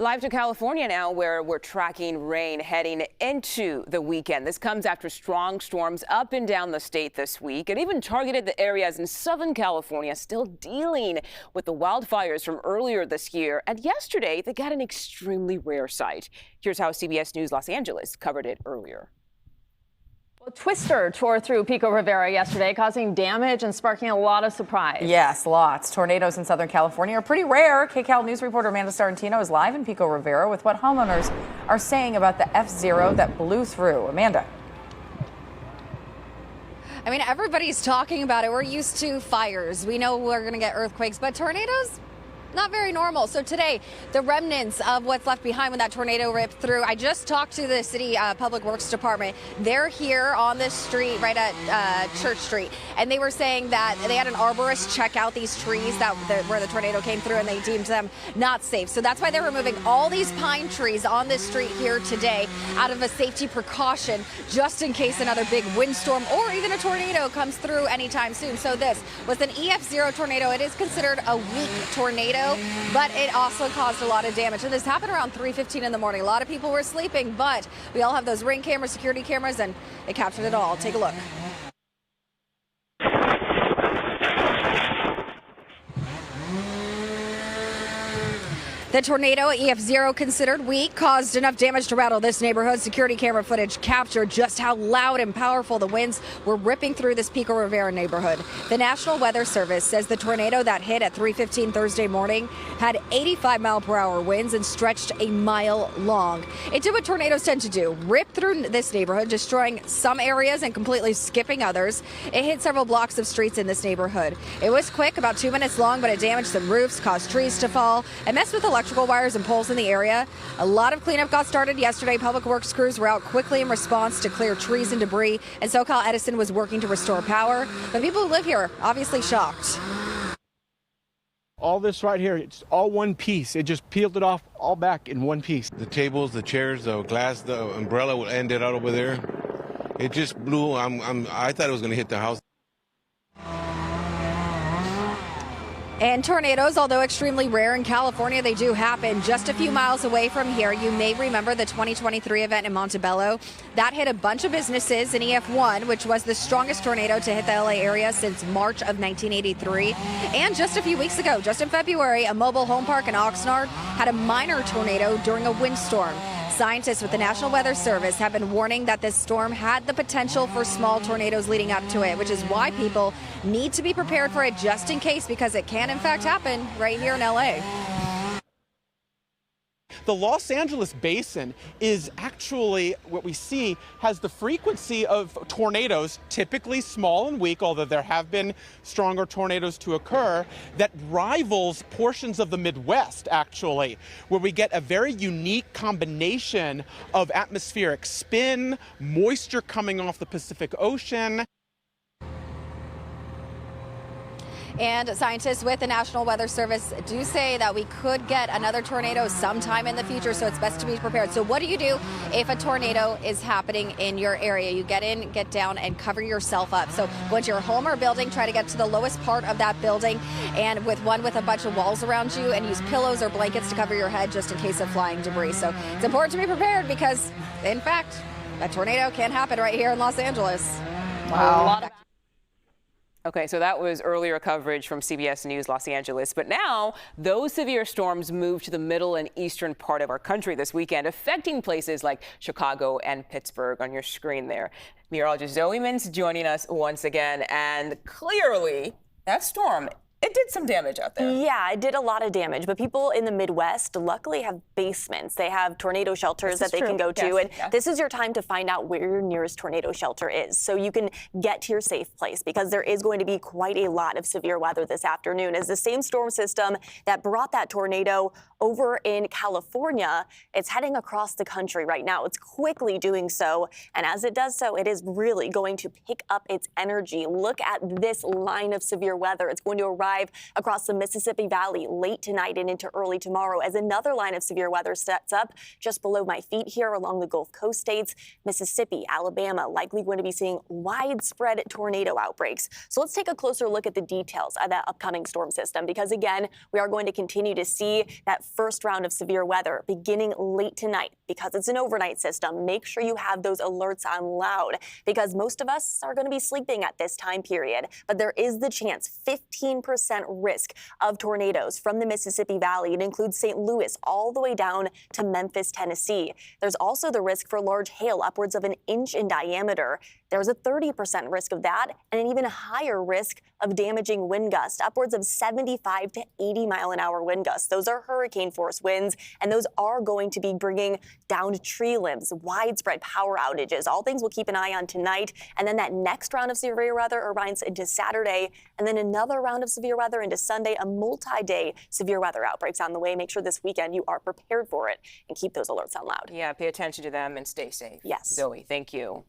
Live to California now, where we're tracking rain heading into the weekend. This comes after strong storms up and down the state this week. It even targeted the areas in Southern California still dealing with the wildfires from earlier this year. And yesterday, they got an extremely rare sight. Here's how CBS News Los Angeles covered it earlier. A twister tore through Pico Rivera yesterday, causing damage and sparking a lot of surprise. Yes, lots. Tornadoes in Southern California are pretty rare. KCAL News reporter Amanda Starantino is live in Pico Rivera with what homeowners are saying about the F-Zero that blew through. Amanda. I mean, everybody's talking about it. We're used to fires. We know we're going to get earthquakes, but tornadoes? Not very normal. So today, the remnants of what's left behind when that tornado ripped through. I just talked to the city public works department. They're here on this street right at Church Street, and they were saying that they had an arborist check out these trees where the tornado came through, and they deemed them not safe. So that's why they're removing all these pine trees on this street here today out of a safety precaution, just in case another big windstorm or even a tornado comes through anytime soon. So this was an EF0 tornado. It is considered a weak tornado, but it also caused a lot of damage. And this happened around 3:15 in the morning. A lot of people were sleeping, but we all have those Ring cameras, security cameras, and it captured it all. Take a look. The tornado, EF0 considered weak, caused enough damage to rattle this neighborhood. Security camera footage captured just how loud and powerful the winds were ripping through this Pico Rivera neighborhood. The National Weather Service says the tornado that hit at 3:15 Thursday morning had 85-mile-per-hour winds and stretched a mile long. It did what tornadoes tend to do, rip through this neighborhood, destroying some areas and completely skipping others. It hit several blocks of streets in this neighborhood. It was quick, about 2 minutes long, but it damaged some roofs, caused trees to fall, and messed with electrical wires and poles in the area. A lot of cleanup got started yesterday. Public works crews were out quickly in response to clear trees and debris, and SoCal Edison was working to restore power. But people who live here obviously shocked. All this right here, it's all one piece. It just peeled it off all back in one piece. The tables, the chairs, the glass, the umbrella ended out over there. It just blew. I thought it was going to hit the house. And tornadoes, although extremely rare in California, they do happen just a few miles away from here. You may remember the 2023 event in Montebello. That hit a bunch of businesses in EF1, which was the strongest tornado to hit the LA area since March of 1983. And just a few weeks ago, just in February, a mobile home park in Oxnard had a minor tornado during a windstorm. Scientists with the National Weather Service have been warning that this storm had the potential for small tornadoes leading up to it, which is why people need to be prepared for it just in case, because it can in fact happen right here in LA. The Los Angeles basin is actually, what we see, has the frequency of tornadoes, typically small and weak, although there have been stronger tornadoes to occur, that rivals portions of the Midwest, actually, where we get a very unique combination of atmospheric spin, moisture coming off the Pacific Ocean. And scientists with the National Weather Service do say that we could get another tornado sometime in the future, so it's best to be prepared. So what do you do if a tornado is happening in your area? You get in, get down, and cover yourself up. So go into your home or building, try to get to the lowest part of that building, and with a bunch of walls around you, and use pillows or blankets to cover your head just in case of flying debris. So it's important to be prepared because, in fact, a tornado can happen right here in Los Angeles. Wow. Okay, so that was earlier coverage from CBS News Los Angeles. But now those severe storms move to the middle and eastern part of our country this weekend, affecting places like Chicago and Pittsburgh on your screen there. Meteorologist Zoe Mintz joining us once again. And clearly that storm, it did some damage out there. Yeah, it did a lot of damage, but people in the Midwest luckily have basements. They have tornado shelters that they can go to, and this is your time to find out where your nearest tornado shelter is, so you can get to your safe place, because there is going to be quite a lot of severe weather this afternoon, as the same storm system that brought that tornado over in California, it's heading across the country right now. It's quickly doing so, and as it does so, it is really going to pick up its energy. Look at this line of severe weather. It's going to arrive arrive across the Mississippi Valley late tonight and into early tomorrow as another line of severe weather sets up just below my feet here along the Gulf Coast states. Mississippi, Alabama, likely going to be seeing widespread tornado outbreaks. So let's take a closer look at the details of that upcoming storm system, because again, we are going to continue to see that first round of severe weather beginning late tonight. Because it's an overnight system, make sure you have those alerts on loud, because most of us are going to be sleeping at this time period. But there is the chance, 15% risk of tornadoes from the Mississippi Valley. It includes St. Louis all the way down to Memphis, Tennessee. There's also the risk for large hail upwards of an inch in diameter. There's a 30% risk of that, and an even higher risk of damaging wind gusts, upwards of 75 to 80 mile an hour wind gusts. Those are hurricane force winds, and those are going to be bringing downed tree limbs, widespread power outages, all things we'll keep an eye on tonight. And then that next round of severe weather arrives into Saturday, and then another round of severe weather into Sunday, a multi-day severe weather outbreaks on the way. Make sure this weekend you are prepared for it and keep those alerts on loud. Yeah, pay attention to them and stay safe. Yes. Zoe, thank you.